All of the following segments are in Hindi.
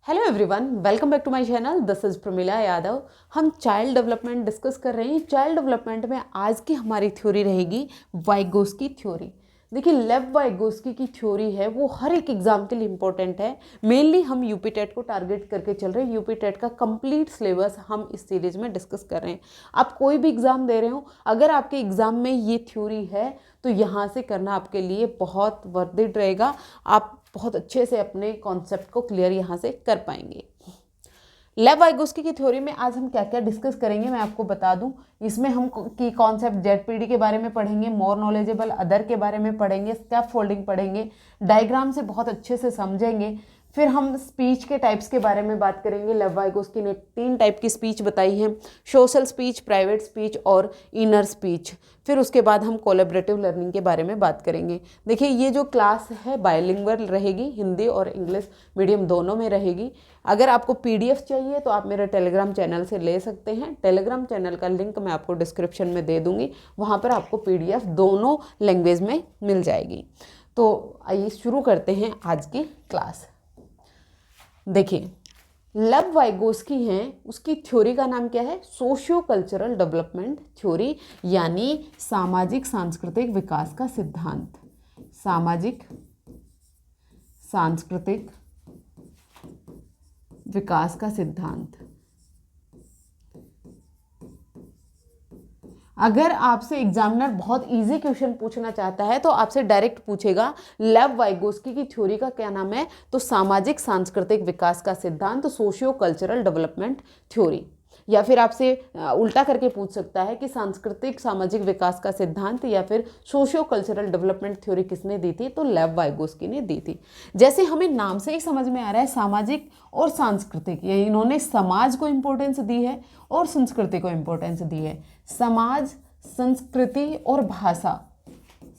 Hello everyone, welcome back to my channel. This is Pramila Yadav. हम चाइल्ड डेवलपमेंट डिस्कस कर रहे हैं। चाइल्ड डेवलपमेंट में आज की हमारी थ्योरी रहेगी वाइगोस्की थ्योरी। देखिए, लेव वाइगोस्की की थ्योरी है वो हर एक एग्जाम के लिए इंपॉर्टेंट है। मेनली हम यूपी टेट को टारगेट करके चल रहे हैं। यूपी टेट का कंप्लीट सिलेबस हम इस सीरीज में डिस्कस कर रहे हैं। आप कोई भी एग्जाम दे रहे हो, अगर आपके एग्जाम में ये थ्योरी है तो यहाँ से करना आपके लिए बहुत वर्थ इट रहेगा। आप बहुत अच्छे से अपने कॉन्सेप्ट को क्लियर यहाँ से कर पाएंगे। लेव वाइगोस्की की थ्योरी में आज हम क्या क्या डिस्कस करेंगे मैं आपको बता दूं। इसमें हम की कॉन्सेप्ट जेडपीडी के बारे में पढ़ेंगे, मोर नॉलेजेबल अदर के बारे में पढ़ेंगे, स्टेप फोल्डिंग पढ़ेंगे, डायग्राम से बहुत अच्छे से समझेंगे। फिर हम स्पीच के टाइप्स के बारे में बात करेंगे। लेव वाइगोस्की ने 3 टाइप की स्पीच बताई है, सोशल स्पीच, प्राइवेट स्पीच और इनर स्पीच। फिर उसके बाद हम कोलैबोरेटिव लर्निंग के बारे में बात करेंगे। देखिए, ये जो क्लास है बायलिंगुअल रहेगी, हिंदी और इंग्लिश मीडियम दोनों में रहेगी। अगर आपको पीडीएफ चाहिए तो आप मेरे टेलीग्राम चैनल से ले सकते हैं। टेलीग्राम चैनल का लिंक मैं आपको डिस्क्रिप्शन में दे दूंगी, वहाँ पर आपको पीडीएफ दोनों लैंग्वेज में मिल जाएगी। तो आइए शुरू करते हैं आज की क्लास। देखिए, लेव वाइगोस्की हैं, उसकी थ्योरी का नाम क्या है? सोशियो कल्चरल डेवलपमेंट थ्योरी, यानी सामाजिक सांस्कृतिक विकास का सिद्धांत। सामाजिक सांस्कृतिक विकास का सिद्धांत। अगर आपसे एग्जामिनर बहुत इजी क्वेश्चन पूछना चाहता है तो आपसे डायरेक्ट पूछेगा लेव वाइगोस्की की थ्योरी का क्या नाम है, तो सामाजिक सांस्कृतिक विकास का सिद्धांत, सोशियो कल्चरल डेवलपमेंट थ्योरी। या फिर आपसे उल्टा करके पूछ सकता है कि सांस्कृतिक सामाजिक विकास का सिद्धांत या फिर सोशियो कल्चरल डेवलपमेंट थ्योरी किसने दी थी, तो लेव वाइगोस्की ने दी थी। जैसे हमें नाम से ही समझ में आ रहा है, सामाजिक और सांस्कृतिक, ये इन्होंने समाज को इम्पोर्टेंस दी है और संस्कृति को इम्पोर्टेंस दी है। समाज, संस्कृति और भाषा,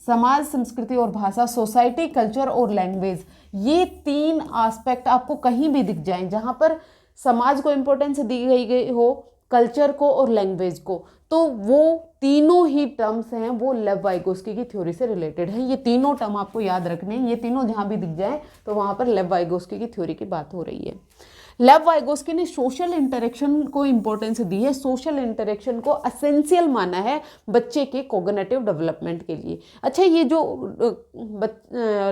समाज, संस्कृति और भाषा, सोसाइटी, कल्चर और लैंग्वेज, ये 3 एस्पेक्ट आपको कहीं भी दिख जाएं जहां पर समाज को इम्पोर्टेंस दी गई हो, कल्चर को और लैंग्वेज को, तो वो तीनों ही टर्म्स हैं वो लेव वाइगोस्की की थ्योरी से रिलेटेड है। ये तीनों टर्म आपको याद रखने हैं। ये तीनों जहां भी दिख जाए तो वहां पर लेव वाइगोस्की की थ्योरी की बात हो रही है। लेव वाइगोस्की ने सोशल इंटरेक्शन को इंपॉर्टेंस दी है। सोशल इंटरेक्शन को एसेंशियल माना है बच्चे के कोग्निटिव डेवलपमेंट के लिए। अच्छा, ये जो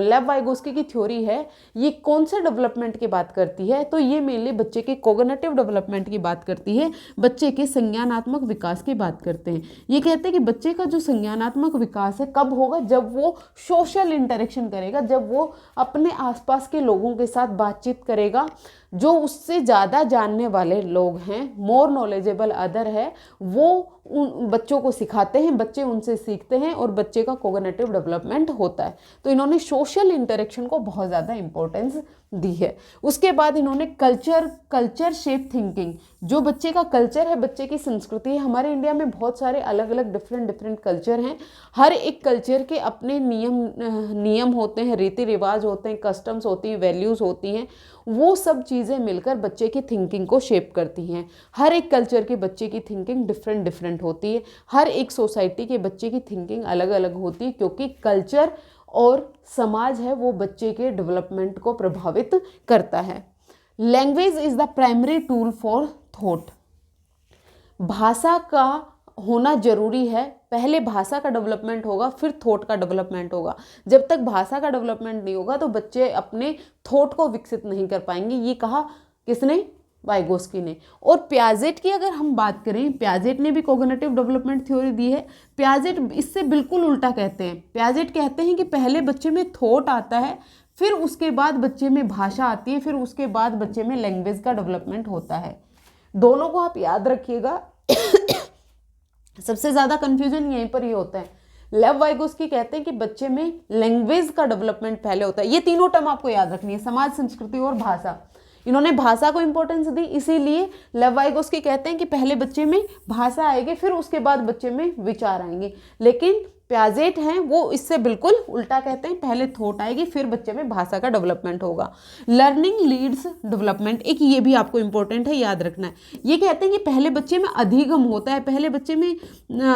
लेव वाइगोस्की की थ्योरी है, ये कौन से डेवलपमेंट की बात करती है, तो ये मेनली बच्चे के कोग्निटिव डेवलपमेंट की बात करती है, बच्चे के संज्ञानात्मक विकास की बात करते हैं। ये कहते हैं कि बच्चे का जो संज्ञानात्मक विकास है कब होगा, जब वो सोशल इंटरेक्शन करेगा, जब वो अपने आसपास के लोगों के साथ बातचीत करेगा, जो उससे ज़्यादा जानने वाले लोग हैं, मोर नॉलेजेबल अदर है, वो उन बच्चों को सिखाते हैं, बच्चे उनसे सीखते हैं और बच्चे का कोग्निटिव डेवलपमेंट होता है। तो इन्होंने सोशल इंटरेक्शन को बहुत ज़्यादा इंपॉर्टेंस दी है। उसके बाद इन्होंने कल्चर शेप थिंकिंग, जो बच्चे का कल्चर है, बच्चे की संस्कृति है। हमारे इंडिया में बहुत सारे अलग अलग डिफरेंट कल्चर हैं। हर एक कल्चर के अपने नियम होते हैं, रीति रिवाज होते हैं, कस्टम्स होती हैं, वैल्यूज़ होती हैं। वो सब चीज़ें मिलकर बच्चे की थिंकिंग को शेप करती हैं। हर एक कल्चर के बच्चे की थिंकिंग डिफरेंट होती है। हर एक सोसाइटी के बच्चे की थिंकिंग अलग अलग होती है, क्योंकि कल्चर और समाज है वो बच्चे के डेवलपमेंट को प्रभावित करता है। Language is the primary tool for thought. भाषा का होना जरूरी है। पहले भाषा का डेवलपमेंट होगा, फिर थॉट का डेवलपमेंट होगा। जब तक भाषा का डेवलपमेंट नहीं होगा तो बच्चे अपने थॉट को विकसित नहीं कर पाएंगे। ये कहा किसने? वाइगोस्की ने। और पियाजेट की अगर हम बात करें, पियाजेट ने भी कोग्निटिव डेवलपमेंट थ्योरी दी है। पियाजेट इससे बिल्कुल उल्टा कहते हैं। पियाजेट कहते हैं कि पहले बच्चे में थॉट आता है, फिर उसके बाद बच्चे में भाषा आती है, फिर उसके बाद बच्चे में लैंग्वेज का डेवलपमेंट होता है। दोनों को आप याद रखिएगा। सबसे ज़्यादा कन्फ्यूजन यहीं पर ही होता है। लेव वाइगोस्की कहते हैं कि बच्चे में लैंग्वेज का डेवलपमेंट पहले होता है। ये तीनों टर्म आपको याद रखनी है, समाज, संस्कृति और भाषा। इन्होंने भाषा को इंपॉर्टेंस दी, इसीलिए लेव वाइगोस्की कहते हैं कि पहले बच्चे में भाषा आएगी, फिर उसके बाद बच्चे में विचार आएंगे। लेकिन प्याजेट हैं वो इससे बिल्कुल उल्टा कहते हैं, पहले थॉट आएगी फिर बच्चे में भाषा का डेवलपमेंट होगा। लर्निंग लीड्स डेवलपमेंट, एक ये भी आपको इंपॉर्टेंट है, याद रखना है। ये कहते हैं कि पहले बच्चे में अधिगम होता है, पहले बच्चे में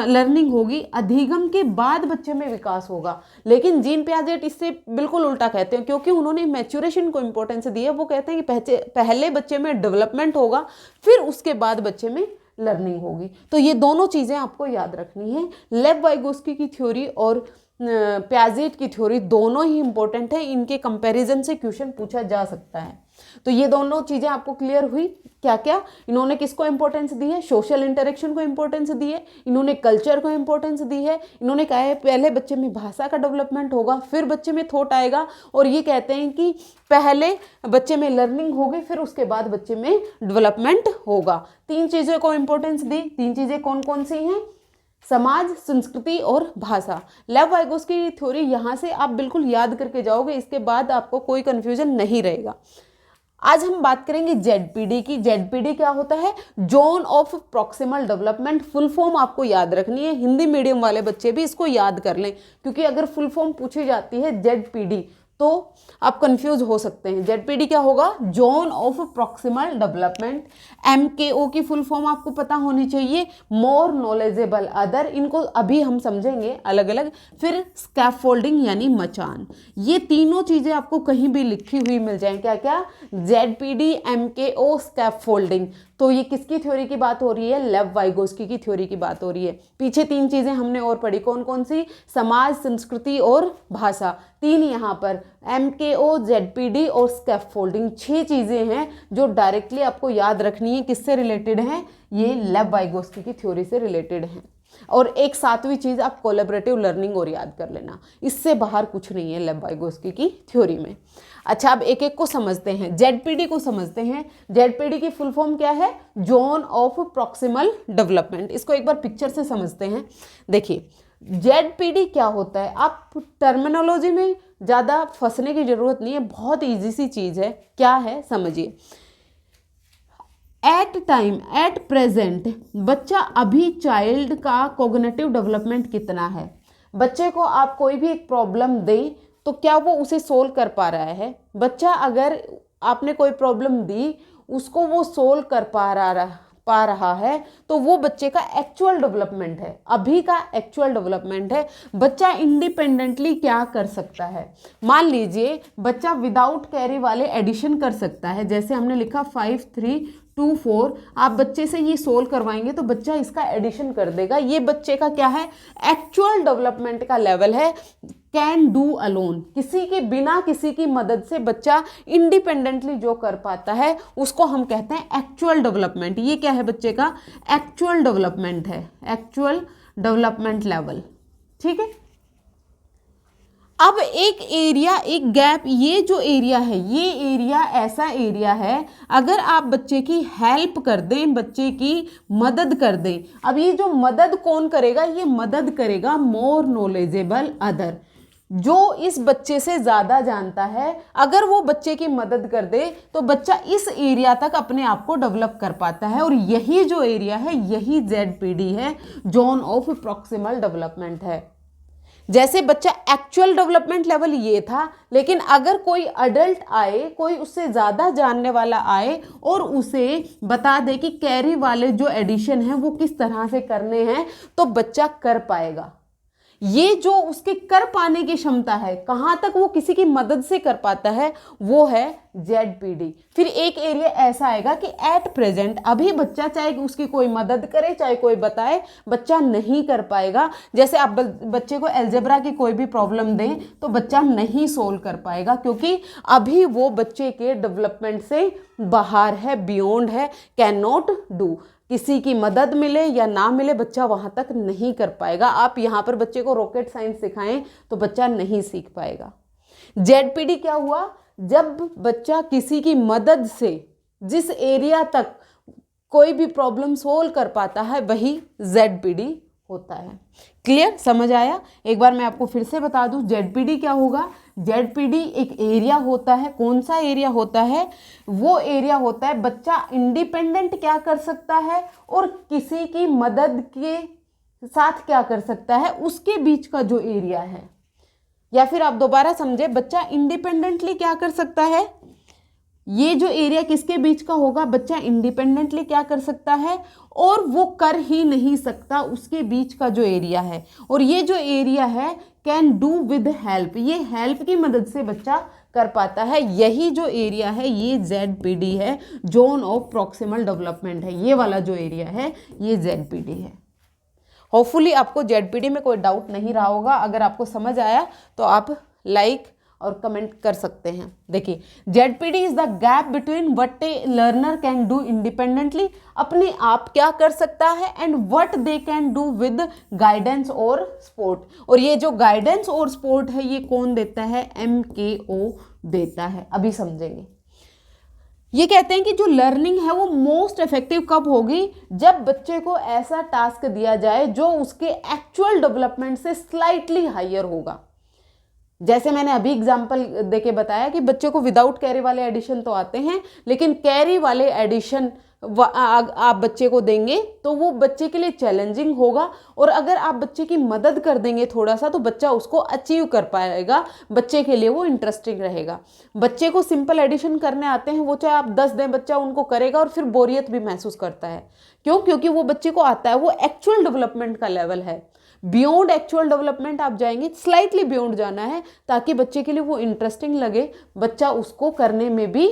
लर्निंग होगी, अधिगम के बाद बच्चे में विकास होगा। लेकिन जीन पियाजेट इससे बिल्कुल उल्टा कहते हैं, क्योंकि उन्होंने मैच्योरेशन को इंपॉर्टेंस दी है। वो कहते हैं कि पहले बच्चे में डेवलपमेंट होगा फिर उसके बाद बच्चे में लर्निंग होगी। तो ये दोनों चीज़ें आपको याद रखनी है। लेव वाइगोस्की की थ्योरी और पियाजेट की थ्योरी दोनों ही इंपॉर्टेंट है, इनके कंपैरिजन से क्वेश्चन पूछा जा सकता है। तो ये दोनों चीज़ें आपको क्लियर हुई, क्या क्या इन्होंने किसको इंपॉर्टेंस दी है, सोशल इंटरेक्शन को इंपॉर्टेंस दी है, इन्होंने कल्चर को इंपॉर्टेंस दी है, इन्होंने कहा है पहले बच्चे में भाषा का डेवलपमेंट होगा फिर बच्चे में थॉट आएगा, और ये कहते हैं कि पहले बच्चे में लर्निंग होगी फिर उसके बाद बच्चे में डेवलपमेंट होगा। तीन चीज़ों को इंपॉर्टेंस दी। तीन चीज़ें कौन कौन सी हैं, समाज, संस्कृति और भाषा। लेव वाइगोस्की की थ्योरी यहाँ से आप बिल्कुल याद करके जाओगे, इसके बाद आपको कोई कंफ्यूजन नहीं रहेगा। आज हम बात करेंगे जेडपीडी की। जेडपीडी क्या होता है, zone of proximal development. Full form आपको याद रखनी है, हिंदी मीडियम वाले बच्चे भी इसको याद कर लें, क्योंकि अगर फुल फॉर्म पूछी जाती है जेडपीडी तो आप कंफ्यूज हो सकते हैं। जेडपीडी क्या होगा, जोन ऑफ प्रॉक्सिमल डेवलपमेंट। एमकेओ की फुल फॉर्म आपको पता होनी चाहिए, मोर नॉलेजेबल अदर। इनको अभी हम समझेंगे अलग अलग। फिर स्कैफोल्डिंग यानी मचान। ये तीनों चीजें आपको कहीं भी लिखी हुई मिल जाए, क्या क्या, जेडपीडी, एमकेओ, स्कैफोल्डिंग। तो ये किसकी थ्योरी की बात हो रही है, लेव वाइगोस्की की थ्योरी की बात हो रही है। पीछे तीन चीजें हमने और पढ़ी, कौन कौन सी, समाज, संस्कृति और भाषा। तीन यहाँ पर एमकेओ, जेडपीडी और स्कैफोल्डिंग, 6 चीजें हैं जो डायरेक्टली आपको याद रखनी है। किससे रिलेटेड हैं, ये लेव वाइगोस्की की थ्योरी से रिलेटेड हैं। और एक 7वीं चीज आप कोलैबोरेटिव लर्निंग और याद कर लेना, इससे बाहर कुछ नहीं है लेव वाइगोस्की की थ्योरी में। अच्छा, अब एक एक को समझते हैं। जेडपीडी को समझते हैं। जेडपीडी की फुल फॉर्म क्या है, जोन ऑफ प्रॉक्सिमल डेवलपमेंट। इसको एक बार पिक्चर से समझते हैं। देखिए जेडपीडी क्या होता है, आप टर्मिनोलॉजी में ज़्यादा फंसने की जरूरत नहीं है, बहुत ईजी सी चीज़ है। क्या है समझिए, एट प्रेजेंट बच्चा, अभी चाइल्ड का कॉग्निटिव डेवलपमेंट कितना है। बच्चे को आप कोई भी एक प्रॉब्लम दें तो क्या वो उसे सोल्व कर पा रहा है। बच्चा अगर आपने कोई प्रॉब्लम दी उसको वो सोल्व कर पा रहा है तो वो बच्चे का एक्चुअल डेवलपमेंट है, अभी का एक्चुअल डेवलपमेंट है। बच्चा इंडिपेंडेंटली क्या कर सकता है, मान लीजिए बच्चा विदाउट कैरी वाले एडिशन कर सकता है, जैसे हमने लिखा 5 3 2 4। आप बच्चे से ये सोल्व करवाएंगे तो बच्चा इसका एडिशन कर देगा। ये बच्चे का क्या है, एक्चुअल डेवलपमेंट का लेवल है। कैन डू अलोन, किसी के बिना किसी की मदद से बच्चा इंडिपेंडेंटली जो कर पाता है उसको हम कहते हैं एक्चुअल डेवलपमेंट। ये क्या है, बच्चे का एक्चुअल डेवलपमेंट है, एक्चुअल डेवलपमेंट लेवल। ठीक है। अब एक एरिया, एक गैप, ये जो एरिया है, ये एरिया ऐसा एरिया है, अगर आप बच्चे की हेल्प कर दें, बच्चे की मदद कर दें। अब ये जो मदद कौन करेगा, ये मदद करेगा मोर नॉलेजेबल अदर, जो इस बच्चे से ज़्यादा जानता है। अगर वो बच्चे की मदद कर दे तो बच्चा इस एरिया तक अपने आप को डेवलप कर पाता है, और यही जो एरिया है यही जेडपीडी है, जोन ऑफ प्रॉक्सिमल डेवलपमेंट है। जैसे बच्चा एक्चुअल डेवलपमेंट लेवल ये था, लेकिन अगर कोई अडल्ट आए, कोई उससे ज़्यादा जानने वाला आए और उसे बता दे कि कैरी वाले जो एडिशन है वो किस तरह से करने हैं, तो बच्चा कर पाएगा। ये जो उसके कर पाने की क्षमता है, कहाँ तक वो किसी की मदद से कर पाता है, वो है जेडपीडी। फिर एक एरिया ऐसा आएगा कि एट प्रेजेंट, अभी बच्चा चाहे उसकी कोई मदद करे चाहे कोई बताए, बच्चा नहीं कर पाएगा। जैसे आप बच्चे को अलजेब्रा की कोई भी प्रॉब्लम दें तो बच्चा नहीं सोल्व कर पाएगा, क्योंकि अभी वो बच्चे के डेवलपमेंट से बाहर है, बियॉन्ड है, कैन नॉट डू। किसी की मदद मिले या ना मिले बच्चा वहां तक नहीं कर पाएगा। आप यहाँ पर बच्चे को रॉकेट साइंस सिखाएं तो बच्चा नहीं सीख पाएगा। जेडपीडी क्या हुआ, जब बच्चा किसी की मदद से जिस एरिया तक कोई भी प्रॉब्लम सोल्व कर पाता है वही जेडपीडी होता है। क्लियर, समझ आया। एक बार मैं आपको फिर से बता दूं, जेडपीडी क्या होगा। जेडपीडी एक एरिया होता है। कौन सा एरिया होता है, वो एरिया होता है बच्चा इंडिपेंडेंट क्या कर सकता है और किसी की मदद के साथ क्या कर सकता है, उसके बीच का जो एरिया है, या फिर आप दोबारा समझे, बच्चा इंडिपेंडेंटली क्या कर सकता है, ये जो एरिया किसके बीच का होगा, बच्चा इंडिपेंडेंटली क्या कर सकता है, और वो कर ही नहीं सकता उसके बीच का जो एरिया है। और ये जो एरिया है कैन डू विद हेल्प, ये हेल्प की मदद से बच्चा कर पाता है। यही जो एरिया है ये ZPD है, जोन ऑफ प्रॉक्सिमल डेवलपमेंट है। ये वाला जो एरिया है ये ZPD है। होपफुली आपको ZPD में कोई डाउट नहीं रहा होगा। अगर आपको समझ आया तो आप लाइक और कमेंट कर सकते हैं। देखिए, ZPD is the gap between what A learner can do independently, अपने आप क्या कर सकता है, and what they can do with guidance और सपोर्ट। और ये जो गाइडेंस और सपोर्ट है ये कौन देता है, MKO देता है। अभी समझेंगे। ये कहते हैं कि जो लर्निंग है वो मोस्ट इफेक्टिव कब होगी, जब बच्चे को ऐसा टास्क दिया जाए जो उसके एक्चुअल डेवलपमेंट से स्लाइटली हायर होगा। जैसे मैंने अभी एग्जांपल देके बताया कि बच्चे को विदाउट कैरी वाले एडिशन तो आते हैं, लेकिन कैरी वाले एडिशन आप बच्चे को देंगे तो वो बच्चे के लिए चैलेंजिंग होगा। और अगर आप बच्चे की मदद कर देंगे थोड़ा सा तो बच्चा उसको अचीव कर पाएगा, बच्चे के लिए वो इंटरेस्टिंग रहेगा। बच्चे को सिंपल एडिशन करने आते हैं, वो चाहे आप 10 दें बच्चा उनको करेगा और फिर बोरियत भी महसूस करता है। क्यों? क्योंकि वो बच्चे को आता है, वो एक्चुअल डेवलपमेंट का लेवल है। बियॉन्ड एक्चुअल डेवलपमेंट आप जाएंगे, स्लाइटली बियॉन्ड जाना है ताकि बच्चे के लिए वो इंटरेस्टिंग लगे, बच्चा उसको करने में भी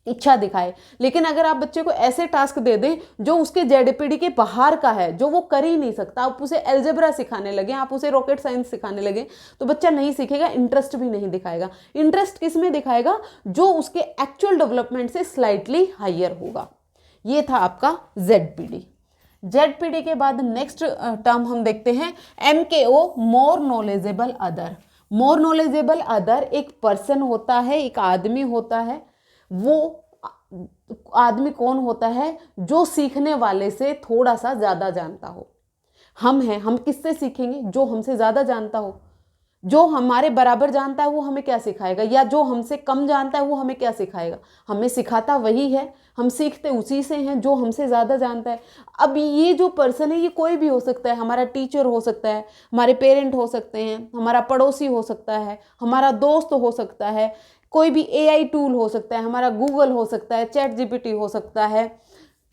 इच्छा दिखाए। लेकिन अगर आप बच्चे को ऐसे टास्क दे दें जो उसके ZPD के बाहर का है, जो वो कर ही नहीं सकता, आप उसे एल्जेब्रा सिखाने लगे, आप उसे रॉकेट साइंस सिखाने लगे, तो बच्चा नहीं सीखेगा, इंटरेस्ट भी नहीं दिखाएगा। इंटरेस्ट किस में दिखाएगा, जो उसके एक्चुअल डेवलपमेंट से स्लाइटली हायर होगा। ये था आपका ZPD के बाद नेक्स्ट टर्म हम देखते हैं MKO, मोर नॉलेजेबल अदर। मोर नॉलेजेबल अदर एक पर्सन होता है, एक आदमी होता है। वो आदमी कौन होता है, जो सीखने वाले से थोड़ा सा ज़्यादा जानता हो। हम हैं, हम किससे सीखेंगे, जो हमसे ज़्यादा जानता हो। जो हमारे बराबर जानता है वो हमें क्या सिखाएगा, या जो हमसे कम जानता है वो हमें क्या सिखाएगा, हमें सिखाता वही है, हम सीखते उसी से हैं जो हमसे ज़्यादा जानता है। अब ये जो पर्सन है ये कोई भी हो सकता है, हमारा टीचर हो सकता है, हमारे पेरेंट हो सकते हैं, हमारा पड़ोसी हो सकता है, हमारा दोस्त हो सकता है, कोई भी AI टूल हो सकता है, हमारा गूगल हो सकता है, ChatGPT हो सकता है,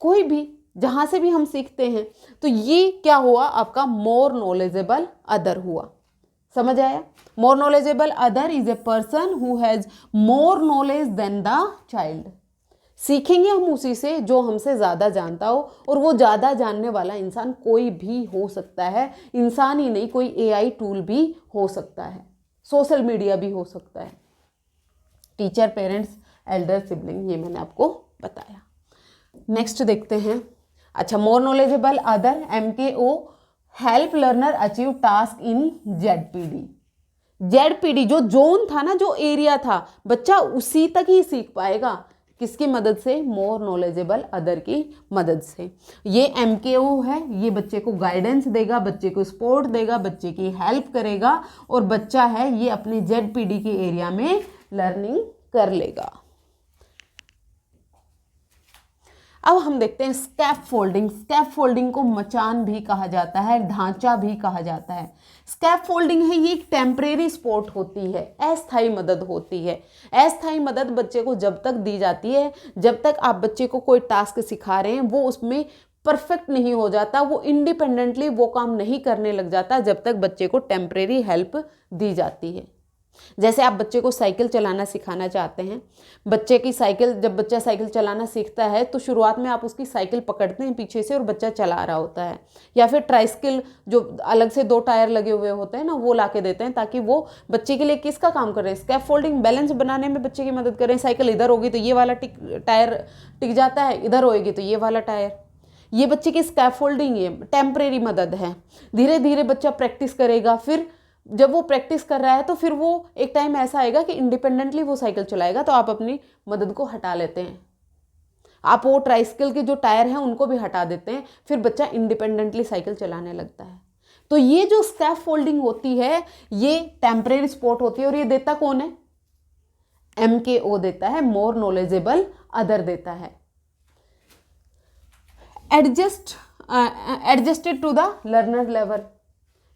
कोई भी जहाँ से भी हम सीखते हैं। तो ये क्या हुआ, आपका मोर नॉलेजेबल अदर हुआ। समझ आया? More knowledgeable other is a person who has more knowledge than the child. सीखेंगे हम उसी से जो हमसे ज़्यादा जानता हो, और वो ज़्यादा जानने वाला इंसान कोई भी हो सकता है। इंसान ही नहीं, कोई AI टूल भी हो सकता है, सोशल मीडिया भी हो सकता है, टीचर, पेरेंट्स, एल्डर, सिबलिंग, ये मैंने आपको बताया। नेक्स्ट देखते हैं। अच्छा, मोर knowledgeable other MKO help learner achieve task in ZPD जो जोन था ना, जो एरिया था, बच्चा उसी तक ही सीख पाएगा। किसकी मदद से, मोर नॉलेजेबल अदर की मदद से। ये MKO है, ये बच्चे को गाइडेंस देगा, बच्चे को सपोर्ट देगा, बच्चे की हेल्प करेगा, और बच्चा है ये अपने ZPD के एरिया में लर्निंग कर लेगा। अब हम देखते हैं स्कैफोल्डिंग। स्कैफोल्डिंग को मचान भी कहा जाता है, ढांचा भी कहा जाता है। स्कैफोल्डिंग है, ये एक टेम्परेरी सपोर्ट होती है, अस्थायी मदद होती है। अस्थायी मदद बच्चे को जब तक दी जाती है जब तक आप बच्चे को कोई टास्क सिखा रहे हैं, वो उसमें परफेक्ट नहीं हो जाता, वो इंडिपेंडेंटली वो काम नहीं करने लग जाता, जब तक बच्चे को टेम्परेरी हेल्प दी जाती है। जैसे आप बच्चे को साइकिल चलाना सिखाना चाहते हैं, बच्चे की साइकिल, जब बच्चा साइकिल चलाना सीखता है तो शुरुआत में आप उसकी साइकिल पकड़ते हैं पीछे से और बच्चा चला रहा होता है, या फिर ट्राइसाइकिल जो अलग से 2 टायर लगे हुए होते हैं ना, वो ला के देते हैं ताकि वो बच्चे के लिए किसका काम कर रहे हैं, स्कैफोल्डिंग, बैलेंस बनाने में बच्चे की मदद करें। साइकिल इधर होगी तो ये वाला टायर टिक जाता है, इधर होएगी तो ये वाला टायर। ये बच्चे की स्कैफोल्डिंग है, टेम्परेरी मदद है। धीरे धीरे बच्चा प्रैक्टिस करेगा, फिर जब वो प्रैक्टिस कर रहा है तो फिर वो एक टाइम ऐसा आएगा कि इंडिपेंडेंटली वो साइकिल चलाएगा, तो आप अपनी मदद को हटा लेते हैं, आप वो ट्राइसाइकिल के जो टायर हैं उनको भी हटा देते हैं, फिर बच्चा इंडिपेंडेंटली साइकिल चलाने लगता है। तो ये जो स्कैफोल्डिंग होती है ये टेम्परेरी सपोर्ट होती है, और ये देता कौन है, MKO देता है, मोर नॉलेजेबल अदर देता है। Adjust adjusted to the learner level.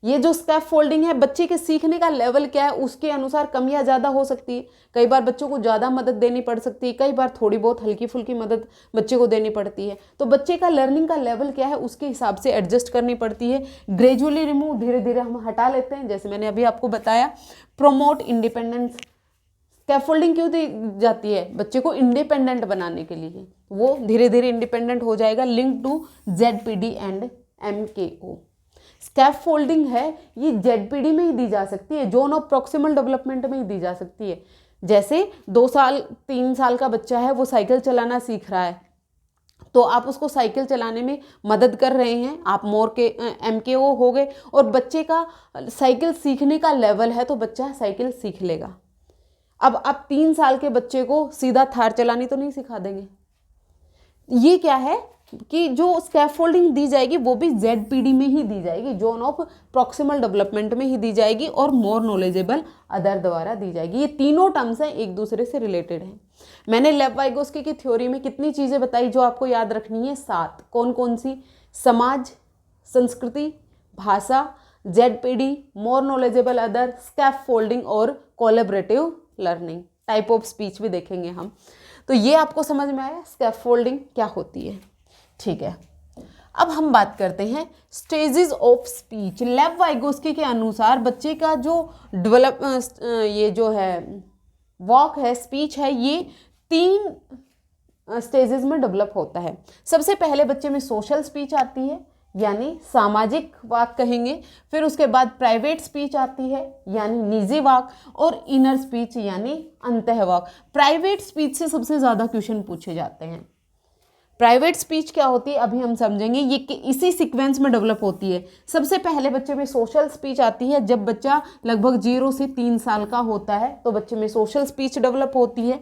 ये जो स्कैफ फोल्डिंग है, बच्चे के सीखने का लेवल क्या है उसके अनुसार कम या ज़्यादा हो सकती है। कई बार बच्चों को ज़्यादा मदद देनी पड़ सकती है, कई बार थोड़ी बहुत हल्की फुल्की मदद बच्चे को देनी पड़ती है। तो बच्चे का लर्निंग का लेवल क्या है उसके हिसाब से एडजस्ट करनी पड़ती है। ग्रेजुअली रिमूव, धीरे धीरे हम हटा लेते हैं, जैसे मैंने अभी आपको बताया। प्रोमोट इंडिपेंडेंस, स्कैफोल्डिंग क्यों दी जाती है? बच्चे को इंडिपेंडेंट बनाने के लिए, वो धीरे धीरे इंडिपेंडेंट हो जाएगा। Link to ZPD and MKO। Scaffolding है ये ZPD में ही दी जा सकती है, जोन ऑफ प्रॉक्सिमल डेवलपमेंट में ही दी जा सकती है। जैसे 2 साल 3 साल का बच्चा है, वो साइकिल चलाना सीख रहा है, तो आप उसको साइकिल चलाने में मदद कर रहे हैं, आप मोर के MKO हो गए। और बच्चे का साइकिल सीखने का लेवल है तो बच्चा साइकिल सीख लेगा। अब आप 3 साल के बच्चे को सीधा थार चलानी तो नहीं सिखा देंगे। ये क्या है कि जो स्कैफोल्डिंग दी जाएगी वो भी ZPD में ही दी जाएगी, जोन ऑफ प्रॉक्सिमल डेवलपमेंट में ही दी जाएगी, और मोर नॉलेजेबल अदर द्वारा दी जाएगी। ये तीनों टर्म्स हैं, एक दूसरे से रिलेटेड हैं। मैंने लेव वाइगोस्की की थ्योरी में कितनी चीज़ें बताई जो आपको याद रखनी है? 7। कौन कौन सी? समाज, संस्कृति, भाषा, ZPD, more knowledgeable other, scaffolding और collaborative learning. Type of speech भी देखेंगे हम। तो ये आपको समझ में आया स्कैफोल्डिंग क्या होती है? ठीक है, अब हम बात करते हैं स्टेजेस ऑफ स्पीच। लेव वाइगोस्की के अनुसार बच्चे का जो ये जो है वॉक है, स्पीच है, ये 3 स्टेजेस में डेवलप होता है। सबसे पहले बच्चे में सोशल स्पीच आती है, यानी सामाजिक वाक कहेंगे। फिर उसके बाद प्राइवेट स्पीच आती है, यानी निजी वाक, और इनर स्पीच यानी अंतः वाक। प्राइवेट स्पीच से सबसे ज़्यादा क्वेश्चन पूछे जाते हैं। प्राइवेट स्पीच क्या होती है अभी हम समझेंगे, ये इसी सीक्वेंस में डेवलप होती है। सबसे पहले बच्चे में सोशल स्पीच आती है, जब बच्चा लगभग 0 से 3 साल का होता है तो बच्चे में सोशल स्पीच डेवलप होती है।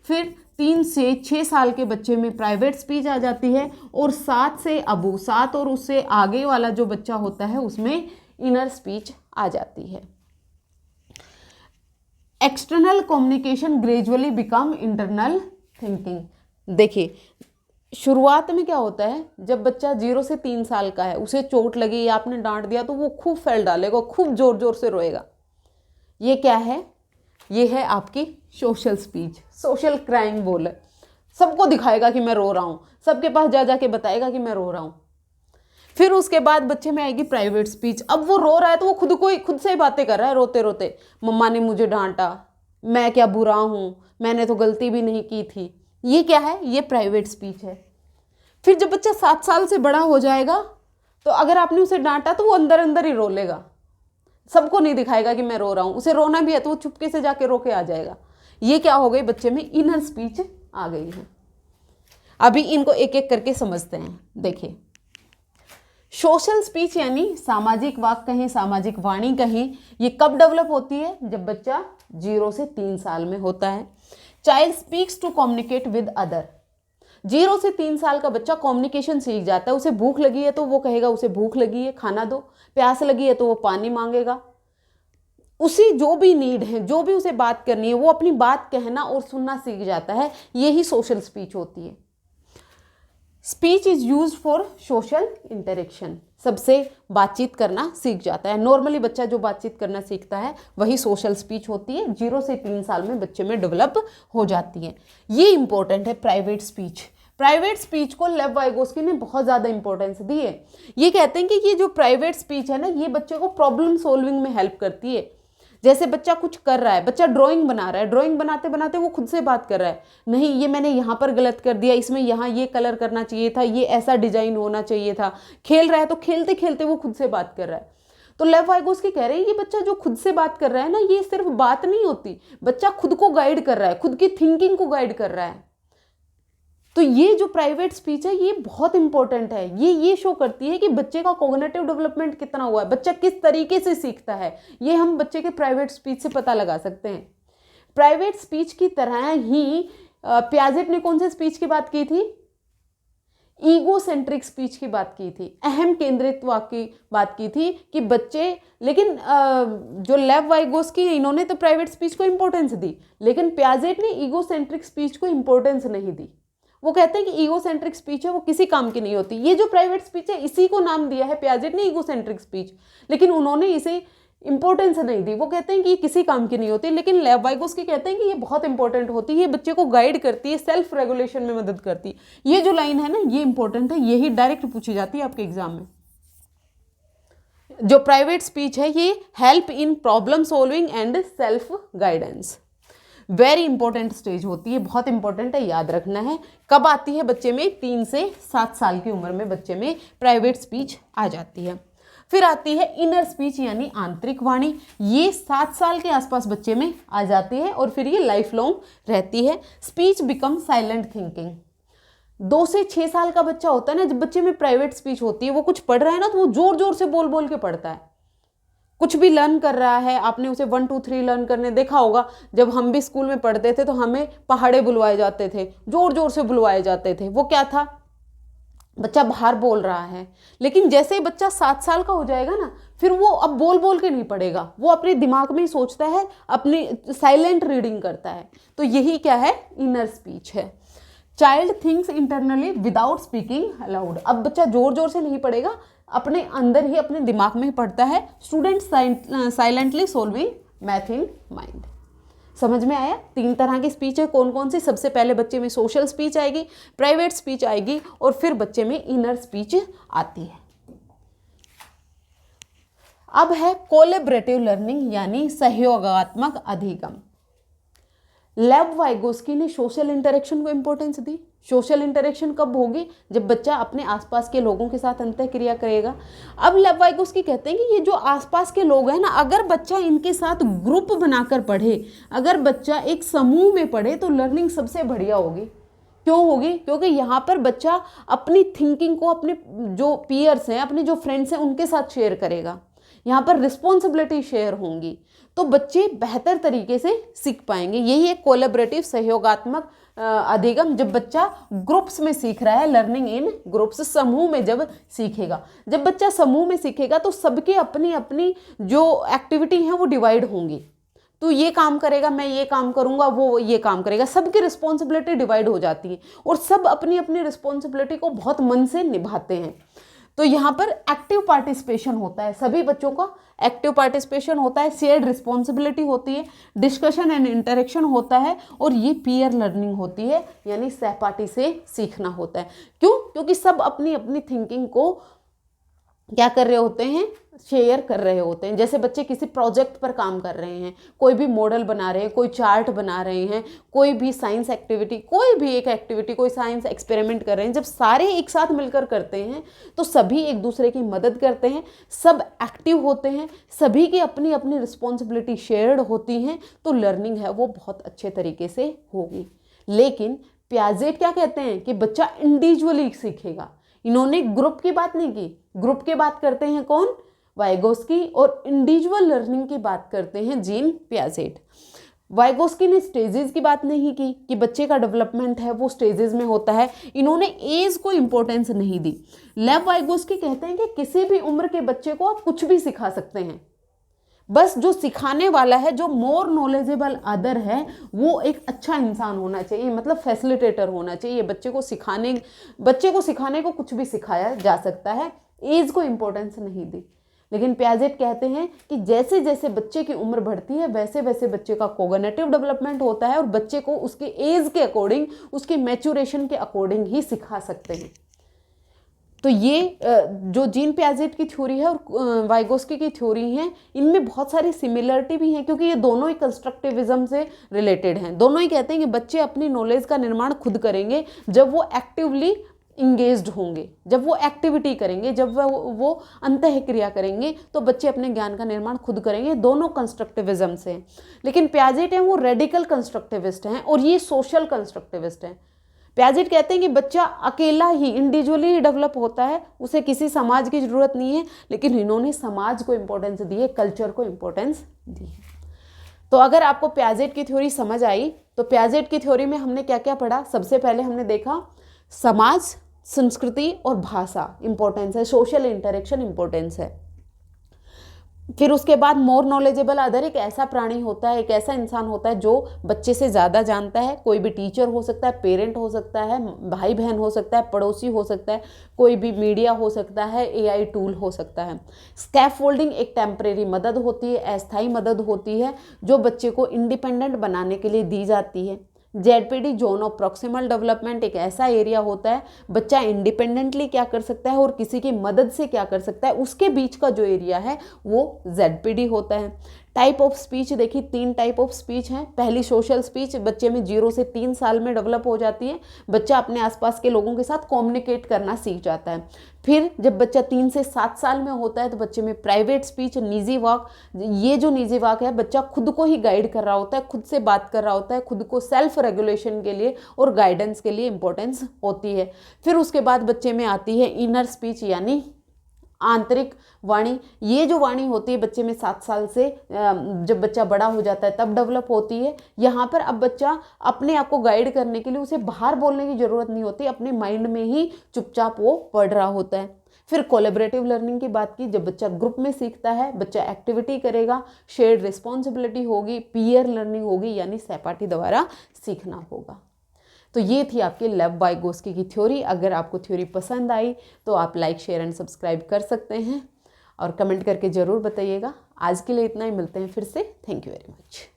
फिर 3 से 6 साल के बच्चे में प्राइवेट स्पीच आ जाती है, और 7 और उससे आगे वाला जो बच्चा होता है उसमें इनर स्पीच आ जाती है। External communication gradually become internal thinking. देखिए, शुरुआत में क्या होता है, जब बच्चा 0 से 3 साल का है, उसे चोट लगी या आपने डांट दिया तो वो खूब फैल डालेगा, खूब जोर जोर से रोएगा। ये क्या है? ये है आपकी सोशल स्पीच। सोशल क्राइम बोले, सबको दिखाएगा कि मैं रो रहा हूँ, सबके पास जा जाके बताएगा कि मैं रो रहा हूँ। फिर उसके बाद बच्चे में आएगी प्राइवेट स्पीच। अब वो रो रहा है तो वो खुद से ही बातें कर रहा है रोते रोते। मम्मा ने मुझे डांटा, मैं क्या बुरा हूँ, मैंने तो गलती भी नहीं की थी। ये क्या है? ये प्राइवेट स्पीच है। फिर जब बच्चा 7 साल से बड़ा हो जाएगा तो अगर आपने उसे डांटा तो वो अंदर अंदर ही रो लेगा, सबको नहीं दिखाएगा कि मैं रो रहा हूँ। उसे रोना भी है तो वो चुपके से जाके रो के आ जाएगा। ये क्या हो गई? बच्चे में इनर स्पीच आ गई है। अभी इनको एक एक करके समझते हैं। देखिए, सोशल स्पीच यानी सामाजिक वाक कहें, सामाजिक वाणी कहें, ये कब डेवलप होती है? जब बच्चा 0 से 3 साल में होता है। Child speaks to communicate with other. 0 से 3 साल का बच्चा कम्युनिकेशन सीख जाता है। उसे भूख लगी है तो वो कहेगा उसे भूख लगी है, खाना दो। प्यास लगी है तो वो पानी मांगेगा। उसी जो भी नीड है, जो भी उसे बात करनी है, वो अपनी बात कहना और सुनना सीख जाता है। यही सोशल स्पीच होती है। Speech is used for social interaction. सबसे बातचीत करना सीख जाता है। नॉर्मली बच्चा जो बातचीत करना सीखता है वही सोशल स्पीच होती है। 0 से 3 साल में बच्चे में डेवलप हो जाती है। ये इंपॉर्टेंट है प्राइवेट स्पीच। प्राइवेट स्पीच को लेव वाइगोस्की ने बहुत ज़्यादा इंपॉर्टेंस दी है। ये कहते हैं कि ये जो प्राइवेट स्पीच है ना, ये बच्चे को प्रॉब्लम सॉल्विंग में हेल्प करती है। जैसे बच्चा कुछ कर रहा है, बच्चा ड्राइंग बना रहा है, ड्राइंग बनाते बनाते वो खुद से बात कर रहा है, नहीं ये मैंने यहाँ पर गलत कर दिया, इसमें यहाँ ये कलर करना चाहिए था, ये ऐसा डिजाइन होना चाहिए था। खेल रहा है तो खेलते खेलते वो खुद से बात कर रहा है। तो लेव वाइगोस्की कह रहे हैं ये बच्चा जो खुद से बात कर रहा है ना, ये सिर्फ बात नहीं होती, बच्चा खुद को गाइड कर रहा है, खुद की थिंकिंग को गाइड कर रहा है। तो ये जो प्राइवेट स्पीच है ये बहुत इंपॉर्टेंट है। ये शो करती है कि बच्चे का कॉग्निटिव डेवलपमेंट कितना हुआ है, बच्चा किस तरीके से सीखता है। ये हम बच्चे के प्राइवेट स्पीच से पता लगा सकते हैं। प्राइवेट स्पीच की तरह ही पियाजेट ने कौन से स्पीच की बात की थी? ईगोसेंट्रिक स्पीच की बात की थी, अहम केंद्रित वाक्य की बात की थी कि बच्चे, लेकिन जो लेव वाइगोस्की इन्होंने तो प्राइवेट स्पीच को इंपॉर्टेंस दी, लेकिन पियाजेट ने ईगोसेंट्रिक स्पीच को इंपॉर्टेंस नहीं दी। वो कहते हैं कि ईगोसेंट्रिक स्पीच है वो किसी काम की नहीं होती। ये जो प्राइवेट स्पीच है इसी को नाम दिया है पियाजेट ने ईगोसेंट्रिक स्पीच, लेकिन उन्होंने इसे इंपॉर्टेंस नहीं दी। वो कहते हैं कि ये किसी काम की नहीं होती, लेकिन लेव वाइगोस्की कहते हैं कि ये बहुत इंपॉर्टेंट होती है, ये बच्चे को गाइड करती है, सेल्फ रेगुलेशन में मदद करती है। ये जो लाइन है ना ये इंपॉर्टेंट है, यही डायरेक्ट पूछी जाती है आपके एग्जाम में। जो प्राइवेट स्पीच है ये help in problem solving and self guidance, very important stage होती है, बहुत इंपॉर्टेंट है, याद रखना है। कब आती है बच्चे में? 3 से 7 साल की उम्र में बच्चे में प्राइवेट स्पीच आ जाती है। फिर आती है इनर स्पीच यानी आंतरिक वाणी, ये 7 साल के आसपास बच्चे में आ जाती है और फिर ये लाइफ लॉन्ग रहती है। स्पीच बिकम साइलेंट थिंकिंग, 2 से 6 साल का बच्चा होता है ना, जब बच्चे में प्राइवेट स्पीच होती है, वो कुछ पढ़ रहा है ना तो वो जोर जोर से बोल बोल के पढ़ता है। कुछ भी लर्न कर रहा है, आपने उसे 1 2 3 लर्न करने देखा होगा। जब हम भी स्कूल में पढ़ते थे तो हमें पहाड़े बुलवाए जाते थे, जोर जोर से बुलवाए जाते थे। वो क्या था? बच्चा बाहर बोल रहा है। लेकिन जैसे ही बच्चा 7 साल का हो जाएगा ना, फिर वो अब बोल बोल के नहीं पढ़ेगा, वो अपने दिमाग में ही सोचता है, अपनी साइलेंट रीडिंग करता है। तो यही क्या है? इनर स्पीच है। Child thinks internally without speaking allowed, अब बच्चा जोर जोर से नहीं पढ़ेगा, अपने अंदर ही अपने दिमाग में ही पढ़ता है। Student silently solving math in mind. समझ में आया? 3 तरह की स्पीच है, कौन कौन सी? सबसे पहले बच्चे में सोशल स्पीच आएगी, प्राइवेट स्पीच आएगी और फिर बच्चे में इनर स्पीच आती है। अब है कोलैबोरेटिव लर्निंग यानी सहयोगात्मक अधिगम। लेव वाइगोस्की ने सोशल इंटरेक्शन को इंपॉर्टेंस दी। सोशल इंटरेक्शन कब होगी? जब बच्चा अपने आसपास के लोगों के साथ अंतःक्रिया करेगा। अब लेव वाइगोस्की कहते हैं कि ये जो आसपास के लोग हैं ना, अगर बच्चा इनके साथ ग्रुप बनाकर पढ़े, अगर बच्चा एक समूह में पढ़े तो लर्निंग सबसे बढ़िया होगी। क्यों होगी? क्योंकि यहाँ पर बच्चा अपनी थिंकिंग को अपने जो पीयर्स हैं, अपने जो फ्रेंड्स हैं, उनके साथ शेयर करेगा। यहाँ पर रिस्पॉन्सिबिलिटी शेयर होंगी, तो बच्चे बेहतर तरीके से सीख पाएंगे। यही एक कोलैबोरेटिव सहयोगात्मक अधिगम, जब बच्चा ग्रुप्स में सीख रहा है, लर्निंग इन ग्रुप्स, समूह में जब सीखेगा। जब बच्चा समूह में सीखेगा तो सबके अपनी अपनी जो एक्टिविटी है वो डिवाइड होंगी। तो ये काम करेगा, मैं ये काम करूंगा, वो ये काम करेगा, सबकी रिस्पॉन्सिबिलिटी डिवाइड हो जाती है और सब अपनी अपनी रिस्पॉन्सिबिलिटी को बहुत मन से निभाते हैं। तो यहाँ पर एक्टिव पार्टिसिपेशन होता है, सभी बच्चों का एक्टिव पार्टिसिपेशन होता है, शेयर्ड रिस्पॉन्सिबिलिटी होती है, डिस्कशन एंड इंटरेक्शन होता है और ये पीयर लर्निंग होती है, यानी सहपाठी से सीखना होता है। क्यों? क्योंकि सब अपनी अपनी थिंकिंग को क्या कर रहे होते हैं? शेयर कर रहे होते हैं। जैसे बच्चे किसी प्रोजेक्ट पर काम कर रहे हैं, कोई भी मॉडल बना रहे हैं, कोई चार्ट बना रहे हैं, कोई भी साइंस एक्टिविटी, कोई भी एक एक्टिविटी, कोई साइंस एक्सपेरिमेंट कर रहे हैं, जब सारे एक साथ मिलकर करते हैं तो सभी एक दूसरे की मदद करते हैं, सब एक्टिव होते हैं, सभी की अपनी अपनी रिस्पॉन्सिबिलिटी शेयर्ड होती हैं, तो लर्निंग है वो बहुत अच्छे तरीके से होगी। लेकिन पियाजेट क्या कहते हैं कि बच्चा इंडिविजुअली सीखेगा। इन्होंने ग्रुप की बात नहीं की, ग्रुप की बात करते हैं कौन? वाइगोस्की, और इंडिविजुअल लर्निंग की बात करते हैं जीन पियाजेट। वाइगोस्की ने स्टेजेस की बात नहीं की कि बच्चे का डेवलपमेंट है वो स्टेजेस में होता है, इन्होंने एज को इंपॉर्टेंस नहीं दी। लेव वाइगोस्की कहते हैं कि किसी भी उम्र के बच्चे को आप कुछ भी सिखा सकते हैं, बस जो सिखाने वाला है, जो मोर नॉलेजेबल अदर है, वो एक अच्छा इंसान होना चाहिए, मतलब फैसिलिटेटर होना चाहिए। बच्चे को सिखाने को कुछ भी सिखाया जा सकता है, एज को इंपॉर्टेंस नहीं दी। लेकिन पियाजेट कहते हैं कि जैसे जैसे बच्चे की उम्र बढ़ती है वैसे वैसे बच्चे का कोग्निटिव डेवलपमेंट होता है और बच्चे को उसके एज के अकॉर्डिंग, उसके मैच्योरेशन के अकॉर्डिंग ही सिखा सकते हैं। तो ये जो जीन पियाजेट की थ्योरी है और वाइगोस्की की थ्योरी है, इनमें बहुत सारी सिमिलरिटी भी हैं, क्योंकि ये दोनों ही कंस्ट्रक्टिविज्म से रिलेटेड हैं। दोनों ही कहते हैं कि बच्चे अपनी नॉलेज का निर्माण खुद करेंगे जब वो एक्टिवली इंगेज्ड होंगे, जब वो एक्टिविटी करेंगे, जब वो अंतःक्रिया करेंगे, तो बच्चे अपने ज्ञान का निर्माण खुद करेंगे। दोनों कंस्ट्रक्टिविज्म से हैं। लेकिन पियाजेट हैं वो रेडिकल कंस्ट्रक्टिविस्ट हैं और ये सोशल कंस्ट्रक्टिविस्ट हैं। पियाजेट कहते हैं कि बच्चा अकेला ही इंडिविजुअली डेवलप होता है, उसे किसी समाज की जरूरत नहीं है, लेकिन इन्होंने समाज को इंपॉर्टेंस दी है, कल्चर को इंपॉर्टेंस दी है। तो अगर आपको पियाजेट की थ्योरी समझ आई, तो पियाजेट की थ्योरी में हमने क्या क्या पढ़ा? सबसे पहले हमने देखा समाज, संस्कृति और भाषा इंपॉर्टेंस है, सोशल इंटरेक्शन इंपॉर्टेंस है। फिर उसके बाद मोर नॉलेजेबल अदर, एक ऐसा प्राणी होता है, एक ऐसा इंसान होता है जो बच्चे से ज़्यादा जानता है। कोई भी टीचर हो सकता है, पेरेंट हो सकता है, भाई बहन हो सकता है, पड़ोसी हो सकता है, कोई भी मीडिया हो सकता है, एआई टूल हो सकता है। स्कैफोल्डिंग एक टेम्परेरी मदद होती है, अस्थायी मदद होती है जो बच्चे को इंडिपेंडेंट बनाने के लिए दी जाती है। ZPD zone of proximal development एक ऐसा एरिया होता है बच्चा इंडिपेंडेंटली क्या कर सकता है और किसी की मदद से क्या कर सकता है, उसके बीच का जो एरिया है वो जेडपीडी होता है। टाइप ऑफ स्पीच देखिए, 3 टाइप ऑफ स्पीच हैं। पहली सोशल स्पीच बच्चे में 0 से 3 साल में डेवलप हो जाती है। बच्चा अपने आसपास के लोगों के साथ कम्युनिकेट करना सीख जाता है। फिर जब बच्चा 3 से 7 साल में होता है तो बच्चे में प्राइवेट स्पीच, निजी वाक, ये जो निजी वाक है बच्चा खुद को ही गाइड कर रहा होता है, खुद से बात कर रहा होता है, खुद को सेल्फ रेगुलेशन के लिए और गाइडेंस के लिए इंपॉर्टेंस होती है। फिर उसके बाद बच्चे में आती है इनर स्पीच यानी आंतरिक वाणी। ये जो वाणी होती है बच्चे में 7 साल से जब बच्चा बड़ा हो जाता है तब डेवलप होती है। यहाँ पर अब बच्चा अपने आप को गाइड करने के लिए उसे बाहर बोलने की ज़रूरत नहीं होती, अपने माइंड में ही चुपचाप वो पढ़ रहा होता है। फिर कोलैबोरेटिव लर्निंग की बात की, जब बच्चा ग्रुप में सीखता है, बच्चा एक्टिविटी करेगा, शेयर्ड रिस्पॉन्सिबिलिटी होगी, पीयर लर्निंग होगी यानी सहपाठी द्वारा सीखना होगा। तो ये थी आपकी लेव वाइगोस्की की थ्योरी। अगर आपको थ्योरी पसंद आई तो आप लाइक, शेयर एंड सब्सक्राइब कर सकते हैं और कमेंट करके ज़रूर बताइएगा। आज के लिए इतना ही, मिलते हैं फिर से। Thank you very much.